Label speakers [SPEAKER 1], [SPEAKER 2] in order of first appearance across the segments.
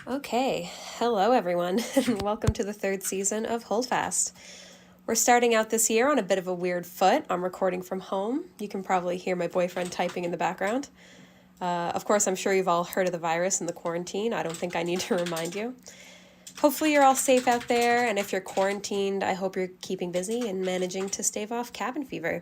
[SPEAKER 1] Okay, hello everyone, and welcome to the third season of Holdfast. We're starting out this year on a bit of a weird foot. I'm recording from home. You can probably hear my boyfriend typing in the background. Of course, I'm sure you've all heard of the virus and the quarantine. I don't think I need to remind you. Hopefully you're all safe out there, and if you're quarantined, I hope you're keeping busy and managing to stave off cabin fever.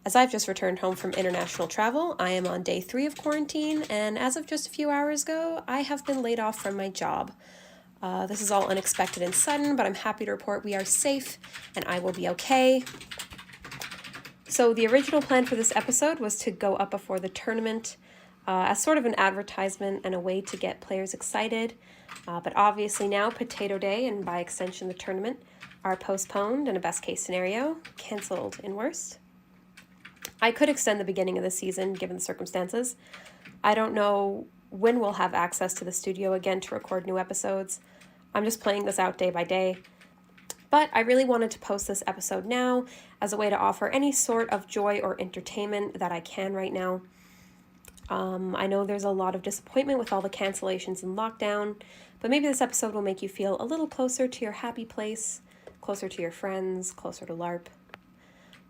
[SPEAKER 1] As I've just returned home from international travel, I am on day 3 of quarantine, and as of just a few hours ago, I have been laid off from my job. This is all unexpected and sudden, but I'm happy to report we are safe, and I will be okay. So the original plan for this episode was to go up before the tournament as sort of an advertisement and a way to get players excited. But obviously now Potato Day, and by extension the tournament, are postponed and a best case scenario, cancelled in worst. I could extend the beginning of the season given the circumstances. I don't know when we'll have access to the studio again to record new episodes. I'm just playing this out day by day. But I really wanted to post this episode now as a way to offer any sort of joy or entertainment that I can right now. I know there's a lot of disappointment with all the cancellations and lockdown, but maybe this episode will make you feel a little closer to your happy place, closer to your friends, closer to LARP.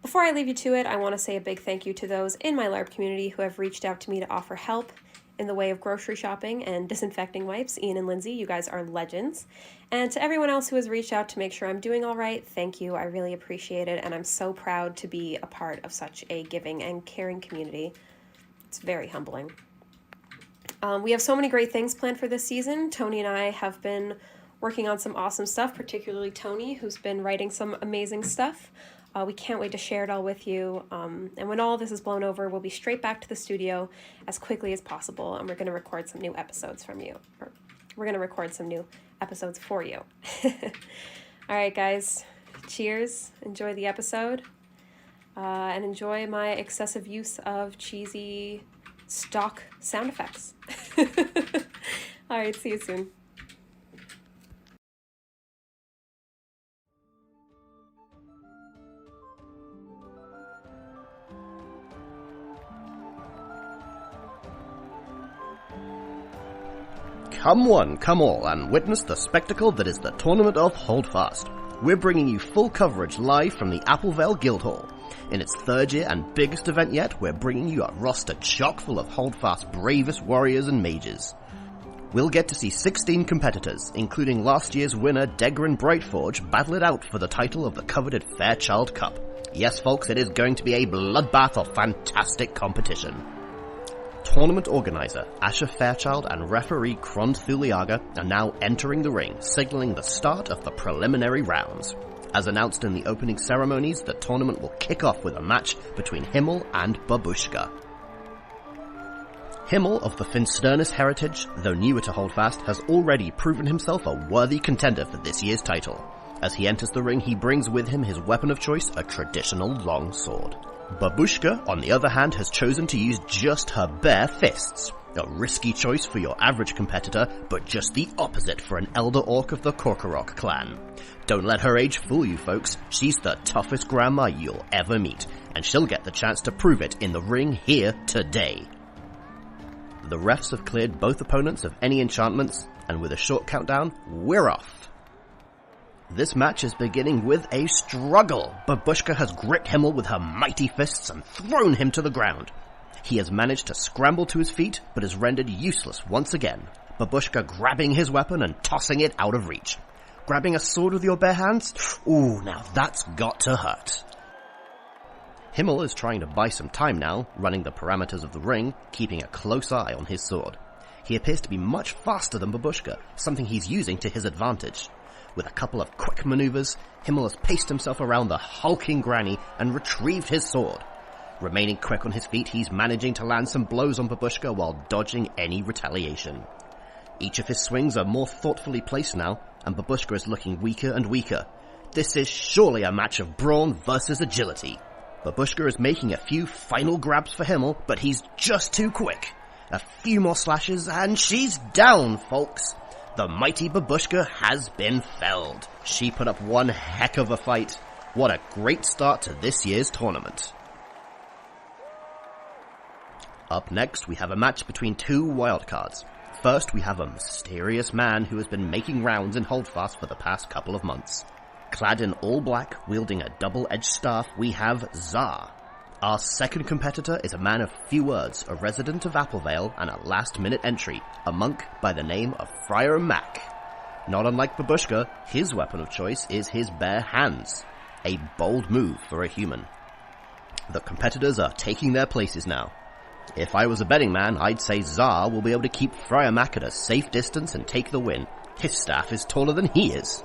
[SPEAKER 1] Before I leave you to it, I want to say a big thank you to those in my LARP community who have reached out to me to offer help in the way of grocery shopping and disinfecting wipes. Ian and Lindsay, you guys are legends. And to everyone else who has reached out to make sure I'm doing all right, thank you. I really appreciate it, and I'm so proud to be a part of such a giving and caring community. It's very humbling. We have so many great things planned for this season. Tony and I have been working on some awesome stuff, particularly Tony, who's been writing some amazing stuff. We can't wait to share it all with you. And when all of this is blown over, we'll be straight back to the studio as quickly as possible, and we're going to record some new episodes from you. Or we're going to record some new episodes for you. All right, guys. Cheers. Enjoy the episode. And enjoy my excessive use of cheesy stock sound effects. All right, see you soon.
[SPEAKER 2] Come one, come all, and witness the spectacle that is the Tournament of Holdfast. We're bringing you full coverage live from the Applevale Guildhall. In its third year and biggest event yet, we're bringing you a roster chock full of Holdfast's bravest warriors and mages. We'll get to see 16 competitors, including last year's winner Degran Brightforge, battle it out for the title of the coveted Fairchild Cup. Yes folks, it is going to be a bloodbath of fantastic competition. Tournament organizer Asher Fairchild and referee Kron Thuliaga are now entering the ring, signaling the start of the preliminary rounds. As announced in the opening ceremonies, the tournament will kick off with a match between Himmel and Babushka. Himmel, of the Finsternis heritage, though newer to Holdfast, has already proven himself a worthy contender for this year's title. As he enters the ring, he brings with him his weapon of choice, a traditional long sword. Babushka, on the other hand, has chosen to use just her bare fists. A risky choice for your average competitor, but just the opposite for an elder orc of the Korkorok clan. Don't let her age fool you folks, she's the toughest grandma you'll ever meet, and she'll get the chance to prove it in the ring here today. The refs have cleared both opponents of any enchantments, and with a short countdown, we're off. This match is beginning with a struggle. Babushka has gripped Himmel with her mighty fists and thrown him to the ground. He has managed to scramble to his feet, but is rendered useless once again. Babushka grabbing his weapon and tossing it out of reach. Grabbing a sword with your bare hands? Ooh, now that's got to hurt. Himmel is trying to buy some time now, running the parameters of the ring, keeping a close eye on his sword. He appears to be much faster than Babushka, something he's using to his advantage. With a couple of quick maneuvers, Himmel has paced himself around the hulking granny and retrieved his sword. Remaining quick on his feet, he's managing to land some blows on Babushka while dodging any retaliation. Each of his swings are more thoughtfully placed now, and Babushka is looking weaker and weaker. This is surely a match of brawn versus agility. Babushka is making a few final grabs for Himmel, but he's just too quick. A few more slashes, and she's down, folks. The mighty Babushka has been felled. She put up one heck of a fight. What a great start to this year's tournament. Up next, we have a match between two wildcards. first we have a mysterious man who has been making rounds in Holdfast for the past couple of months. Clad in all black, wielding a double-edged staff, we have Zar. Our second competitor is a man of few words, a resident of Applevale and a last-minute entry, a monk by the name of Friar Mac. Not unlike Babushka, his weapon of choice is his bare hands. A bold move for a human. The competitors are taking their places now. If I was a betting man, I'd say Zar will be able to keep Friar Mac at a safe distance and take the win. His staff is taller than he is.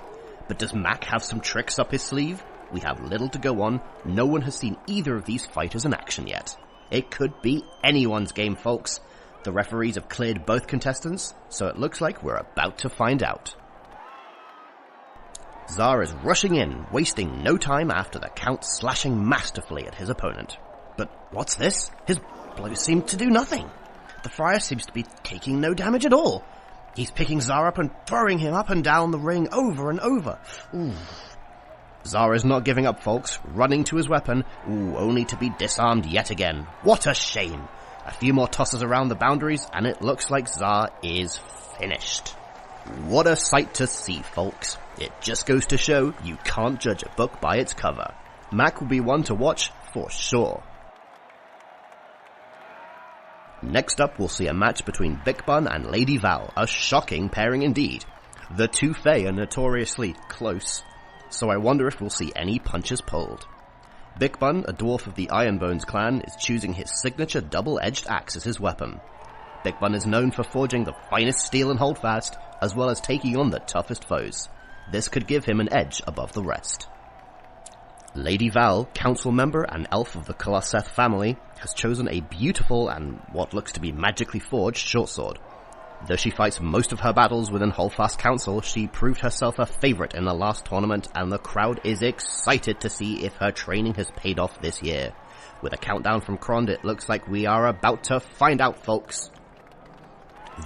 [SPEAKER 2] But does Mac have some tricks up his sleeve? We have little to go on. No one has seen either of these fighters in action yet. It could be anyone's game, folks. The referees have cleared both contestants, so it looks like we're about to find out. Zar is rushing in, wasting no time after the Count slashing masterfully at his opponent. But what's this? His blows seem to do nothing. The Friar seems to be taking no damage at all. He's picking Zar up and throwing him up and down the ring over and over. Ooh. Zar is not giving up, folks, running to his weapon, only to be disarmed yet again. What a shame. A few more tosses around the boundaries, and it looks like Zar is finished. What a sight to see, folks. It just goes to show you can't judge a book by its cover. Mac will be one to watch for sure. Next up, we'll see a match between Big Bun and Lady Val, a shocking pairing indeed. The two Fae are notoriously close, so I wonder if we'll see any punches pulled. Big Bun, a dwarf of the Ironbones clan, is choosing his signature double-edged axe as his weapon. Big Bun is known for forging the finest steel in Holdfast, as well as taking on the toughest foes. This could give him an edge above the rest. Lady Val, council member and elf of the Coloseth family, has chosen a beautiful and what looks to be magically forged short sword. Though she fights most of her battles within Holdfast Council, she proved herself a favourite in the last tournament, and the crowd is excited to see if her training has paid off this year. With a countdown from Krond, it looks like we are about to find out, folks.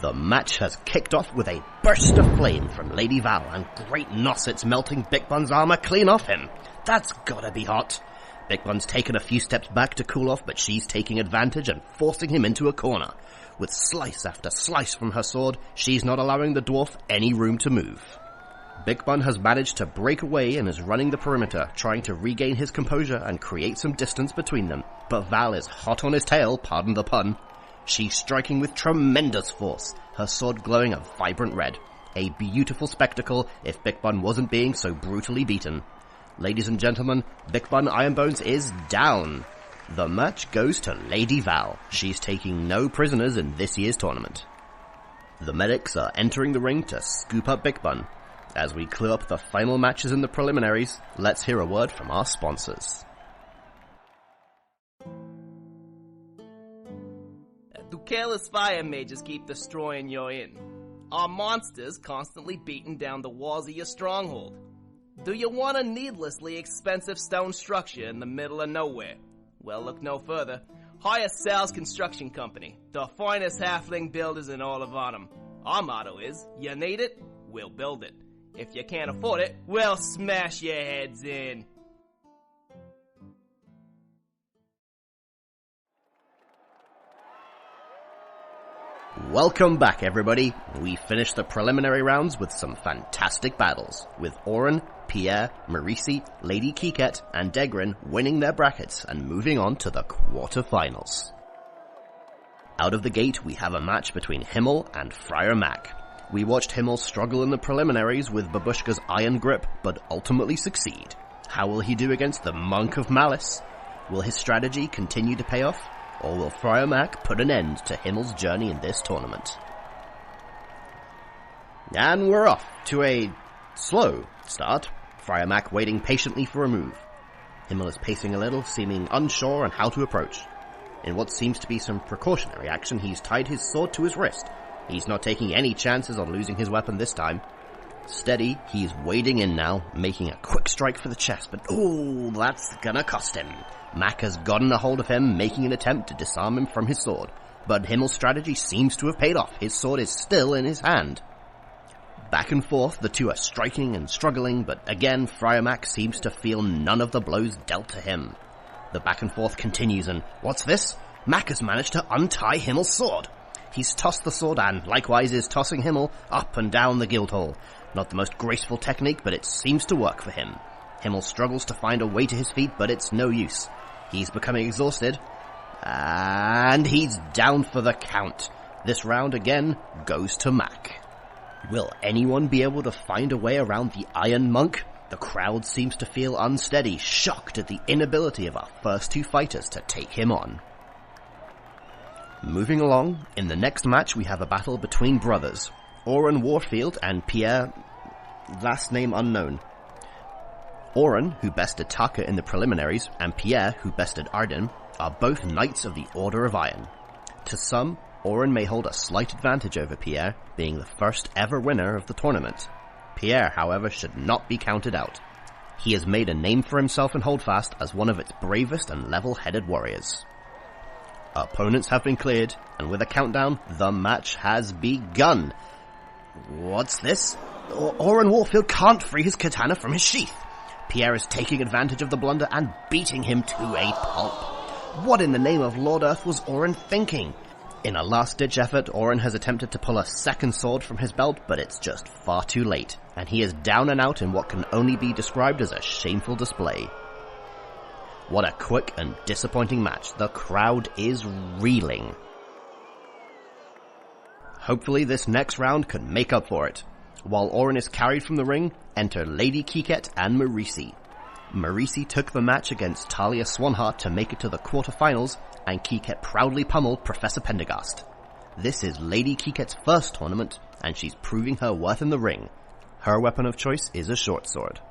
[SPEAKER 2] The match has kicked off with a burst of flame from Lady Val, and great Nossets melting Big Bun's armour clean off him. That's gotta be hot. Big Bun's taken a few steps back to cool off, but she's taking advantage and forcing him into a corner. With slice after slice from her sword, she's not allowing the dwarf any room to move. Big Bun has managed to break away and is running the perimeter, trying to regain his composure and create some distance between them. But Val is hot on his tail, pardon the pun. She's striking with tremendous force, her sword glowing a vibrant red. A beautiful spectacle if Big Bun wasn't being so brutally beaten. Ladies and gentlemen, Big Bun Ironbones is down. The match goes to Lady Val. She's taking no prisoners in this year's tournament. The medics are entering the ring to scoop up Big Bun. As we clear up the final matches in the preliminaries, let's hear a word from our sponsors.
[SPEAKER 3] Do careless fire mages keep destroying your inn? Are monsters constantly beating down the walls of your stronghold? Do you want a needlessly expensive stone structure in the middle of nowhere? Well, look no further. Hire Sal's Construction Company, the finest halfling builders in all of Autumn. Our motto is, you need it, we'll build it. If you can't afford it, we'll smash your heads in.
[SPEAKER 2] Welcome back, everybody. We finished the preliminary rounds with some fantastic battles, with Oren, Pierre, Marisi, Lady Kiket, and Degrin winning their brackets and moving on to the quarterfinals. Out of the gate, we have a match between Himmel and Friar Mac. We watched Himmel struggle in the preliminaries with Babushka's iron grip, but ultimately succeed. How will he do against the Monk of Malice? Will his strategy continue to pay off? Or will Friar Mac put an end to Himmel's journey in this tournament? And we're off to a slow start. Friar Mac waiting patiently for a move. Himmel is pacing a little, seeming unsure on how to approach. In what seems to be some precautionary action, he's tied his sword to his wrist. He's not taking any chances on losing his weapon this time. Steady, he's wading in now, making a quick strike for the chest, but ooh, that's gonna cost him. Mac has gotten a hold of him, making an attempt to disarm him from his sword. But Himmel's strategy seems to have paid off. His sword is still in his hand. Back and forth, the two are striking and struggling, but again, Friar Mac seems to feel none of the blows dealt to him. The back and forth continues, and what's this? Mac has managed to untie Himmel's sword. He's tossed the sword and likewise is tossing Himmel up and down the Guildhall. Not the most graceful technique, but it seems to work for him. Himmel struggles to find a way to his feet, but it's no use. He's becoming exhausted, and he's down for the count. This round again goes to Mac. Will anyone be able to find a way around the Iron Monk? The crowd seems to feel unsteady, shocked at the inability of our first two fighters to take him on. Moving along, in the next match we have a battle between brothers. Oren Warfield and Pierre, last name unknown. Oren, who bested Taka in the preliminaries, and Pierre, who bested Arden, are both Knights of the Order of Iron. To some, Oren may hold a slight advantage over Pierre, being the first ever winner of the tournament. Pierre, however, should not be counted out. He has made a name for himself in Holdfast as one of its bravest and level-headed warriors. Opponents have been cleared, and with a countdown, the match has begun. What's this? Oren Warfield can't free his katana from his sheath. Pierre is taking advantage of the blunder and beating him to a pulp. What in the name of Lord Earth was Oren thinking? In a last-ditch effort, Oren has attempted to pull a second sword from his belt, but it's just far too late, and he is down and out in what can only be described as a shameful display. What a quick and disappointing match. The crowd is reeling. Hopefully this next round can make up for it. While Oren is carried from the ring, enter Lady Kiket and Marisi. Marisi took the match against Talia Swanhart to make it to the quarterfinals, and Kiket proudly pummeled Professor Pendergast. This is Lady Kiket's first tournament, and she's proving her worth in the ring. Her weapon of choice is a short sword.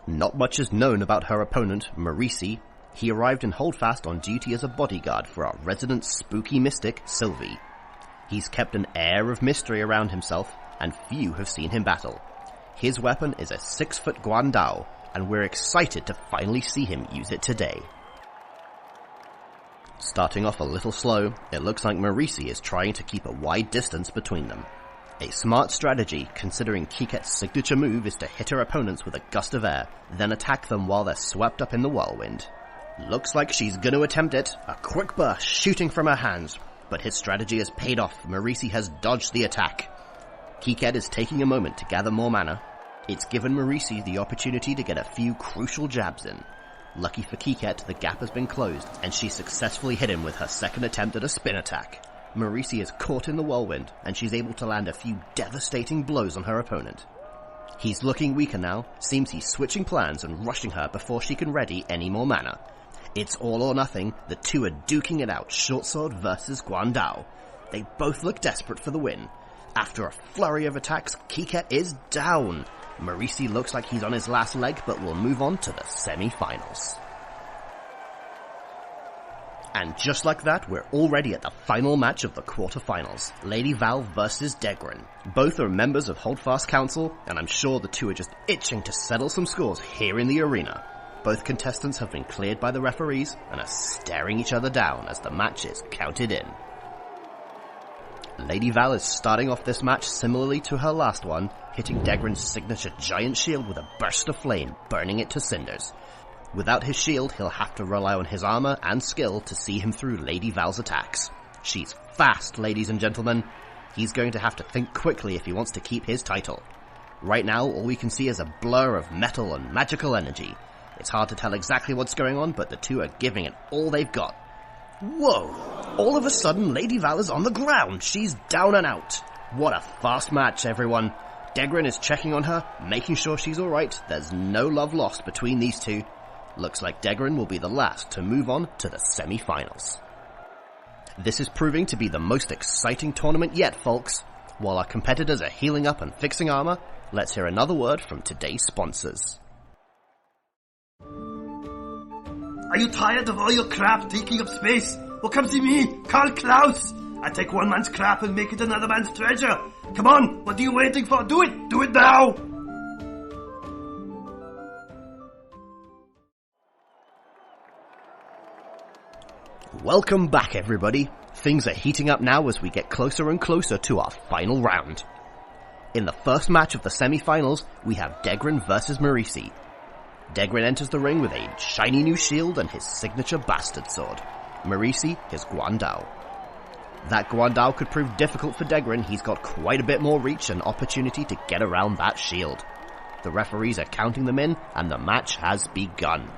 [SPEAKER 2] Not much is known about her opponent, Marisi. He arrived in Holdfast on duty as a bodyguard for our resident spooky mystic, Sylvie. He's kept an air of mystery around himself, and few have seen him battle. His weapon is a 6-foot Guandao, and we're excited to finally see him use it today. Starting off a little slow, it looks like Marisi is trying to keep a wide distance between them. A smart strategy, considering Kiket's signature move is to hit her opponents with a gust of air, then attack them while they're swept up in the whirlwind. Looks like she's going to attempt it, a quick burst shooting from her hands, but his strategy has paid off. Marisi has dodged the attack. Kiket is taking a moment to gather more mana. It's given Marisi the opportunity to get a few crucial jabs in. Lucky for Kiket, the gap has been closed, and she successfully hit him with her second attempt at a spin attack. Marisi is caught in the whirlwind, and she's able to land a few devastating blows on her opponent. He's looking weaker now, seems he's switching plans and rushing her before she can ready any more mana. It's all or nothing, the two are duking it out, short sword versus Guandao. They both look desperate for the win. After a flurry of attacks, Kiket is down. Marisi looks like he's on his last leg, but will move on to the semi-finals. And just like that, we're already at the final match of the quarterfinals. Lady Val versus Degrin. Both are members of Holdfast Council, and I'm sure the two are just itching to settle some scores here in the arena. Both contestants have been cleared by the referees and are staring each other down as the match is counted in. Lady Val is starting off this match similarly to her last one, hitting Degrin's signature giant shield with a burst of flame, burning it to cinders. Without his shield, he'll have to rely on his armor and skill to see him through Lady Val's attacks. She's fast, ladies and gentlemen. He's going to have to think quickly if he wants to keep his title. Right now, all we can see is a blur of metal and magical energy. It's hard to tell exactly what's going on, but the two are giving it all they've got. Whoa! All of a sudden, Lady Val is on the ground. She's down and out. What a fast match, everyone. Degrin is checking on her, making sure she's alright. There's no love lost between these two. Looks like Degrin will be the last to move on to the semi-finals. This is proving to be the most exciting tournament yet, folks. While our competitors are healing up and fixing armor, let's hear another word from today's sponsors.
[SPEAKER 4] Are you tired of all your crap taking up space? Well, come see me, Karl Klaus. I take one man's crap and make it another man's treasure. Come on, what are you waiting for? Do it! Do it now!
[SPEAKER 2] Welcome back, everybody. Things are heating up now as we get closer and closer to our final round. In the first match of the semi-finals, we have Degrin versus Marisi. Degrin enters the ring with a shiny new shield and his signature bastard sword. Marisi his Guandao. That Guandao could prove difficult for Degrin. He's got quite a bit more reach and opportunity to get around that shield. The referees are counting them in, and the match has begun.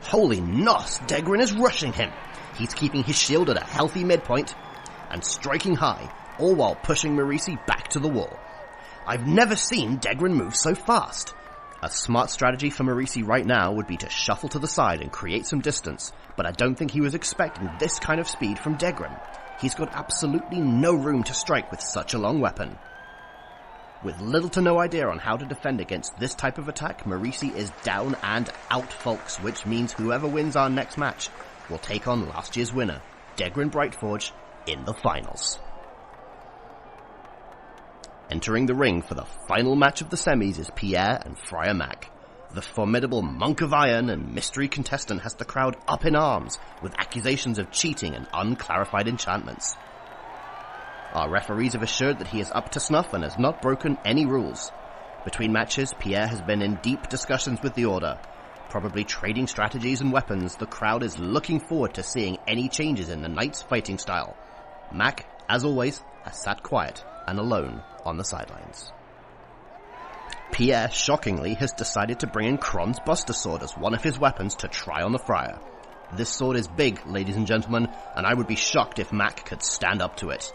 [SPEAKER 2] Holy nos, Degrin is rushing him. He's keeping his shield at a healthy midpoint and striking high, all while pushing Marisi back to the wall. I've never seen Degrin move so fast. A smart strategy for Marisi right now would be to shuffle to the side and create some distance, but I don't think he was expecting this kind of speed from Degrin. He's got absolutely no room to strike with such a long weapon. With little to no idea on how to defend against this type of attack, Marisi is down and out, folks, which means whoever wins our next match will take on last year's winner, Degrin Brightforge, in the finals. Entering the ring for the final match of the semis is Pierre and Friar Mac. The formidable Monk of Iron and mystery contestant has the crowd up in arms with accusations of cheating and unclarified enchantments. Our referees have assured that he is up to snuff and has not broken any rules. Between matches, Pierre has been in deep discussions with the Order. Probably trading strategies and weapons, the crowd is looking forward to seeing any changes in the Knight's fighting style. Mac, as always, has sat quiet and alone on the sidelines. Pierre, shockingly, has decided to bring in Kron's Buster Sword as one of his weapons to try on the Friar. This sword is big, ladies and gentlemen, and I would be shocked if Mac could stand up to it.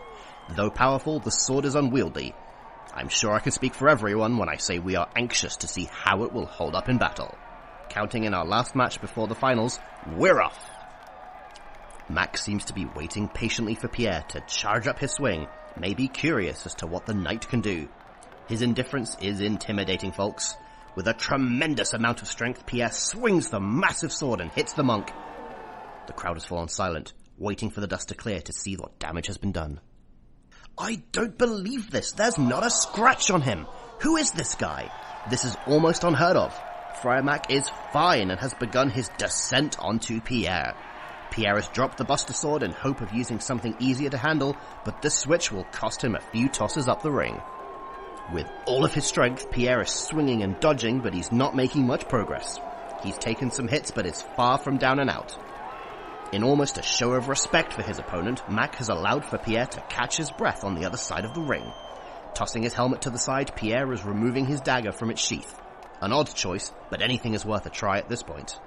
[SPEAKER 2] Though powerful, the sword is unwieldy. I'm sure I can speak for everyone when I say we are anxious to see how it will hold up in battle. Counting in our last match before the finals, we're off! Mac seems to be waiting patiently for Pierre to charge up his swing, maybe curious as to what the Knight can do. His indifference is intimidating, folks. With a tremendous amount of strength, Pierre swings the massive sword and hits the monk. The crowd has fallen silent, waiting for the dust to clear to see what damage has been done. I don't believe this. There's not a scratch on him. Who is this guy? This is almost unheard of. Friar Mac is fine and has begun his descent onto Pierre. Pierre has dropped the Buster Sword in hope of using something easier to handle, but this switch will cost him a few tosses up the ring. With all of his strength, Pierre is swinging and dodging, but he's not making much progress. He's taken some hits, but is far from down and out. In almost a show of respect for his opponent, Mac has allowed for Pierre to catch his breath on the other side of the ring. Tossing his helmet to the side, Pierre is removing his dagger from its sheath. An odd choice, but anything is worth a try at this point.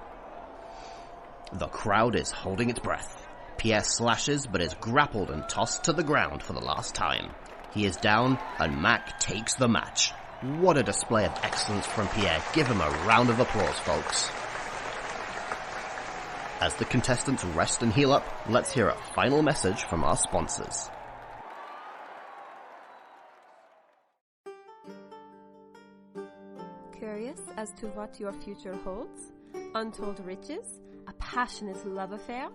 [SPEAKER 2] The crowd is holding its breath. Pierre slashes, but is grappled and tossed to the ground for the last time. He is down, and Mac takes the match. What a display of excellence from Pierre. Give him a round of applause, folks. As the contestants rest and heal up, let's hear a final message from our sponsors.
[SPEAKER 5] Curious as to what your future holds? Untold riches? A passionate love affair?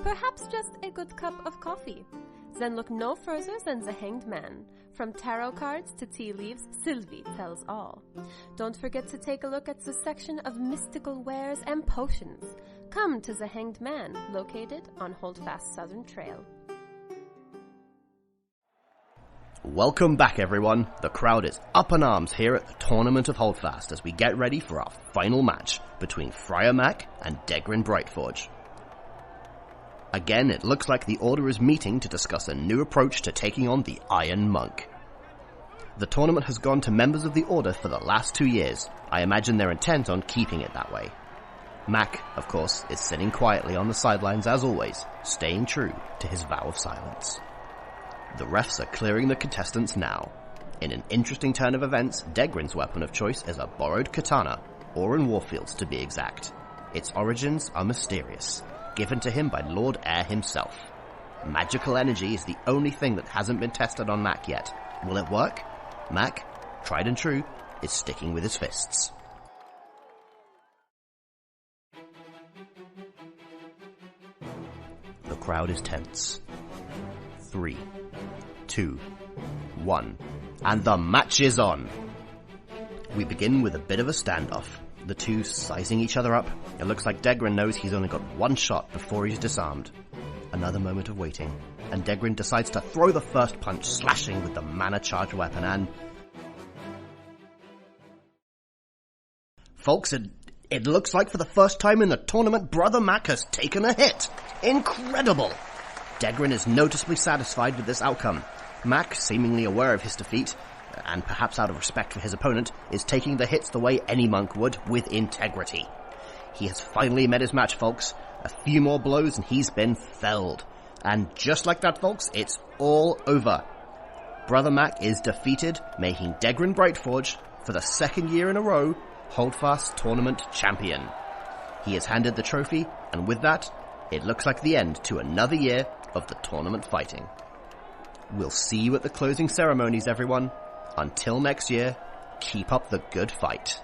[SPEAKER 5] Perhaps just a good cup of coffee? Then look no further than the Hanged Man. From tarot cards to tea leaves, Sylvie tells all. Don't forget to take a look at the section of mystical wares and potions. Come to the Hanged Man, located on Holdfast Southern Trail.
[SPEAKER 2] Welcome back, everyone. The crowd is up in arms here at the Tournament of Holdfast as we get ready for our final match between Friar Mac and Degrin Brightforge. Again, it looks like the Order is meeting to discuss a new approach to taking on the Iron Monk. The tournament has gone to members of the Order for the last 2 years. I imagine they're intent on keeping it that way. Mac, of course, is sitting quietly on the sidelines as always, staying true to his vow of silence. The refs are clearing the contestants now. In an interesting turn of events, Degrin's weapon of choice is a borrowed katana, or in Warfields to be exact. Its origins are mysterious, given to him by Lord Air himself. Magical energy is the only thing that hasn't been tested on Mac yet. Will it work? Mac, tried and true, is sticking with his fists. The crowd is tense. 3, 2, 1, and the match is on! We begin with a bit of a standoff, the two sizing each other up. It looks like Degrin knows he's only got one shot before he's disarmed. Another moment of waiting, and Degrin decides to throw the first punch, slashing with the mana-charged weapon, and... Folks, it looks like for the first time in the tournament, Brother Mac has taken a hit! Incredible! Degrin is noticeably satisfied with this outcome. Mac, seemingly aware of his defeat, and perhaps out of respect for his opponent, is taking the hits the way any monk would, with integrity. He has finally met his match, folks. A few more blows and he's been felled. And just like that, folks, it's all over. Brother Mac is defeated, making Degrin Brightforge, for the second year in a row, Holdfast Tournament Champion. He is handed the trophy, and with that, it looks like the end to another year of the tournament fighting. We'll see you at the closing ceremonies, everyone. Until next year, keep up the good fight.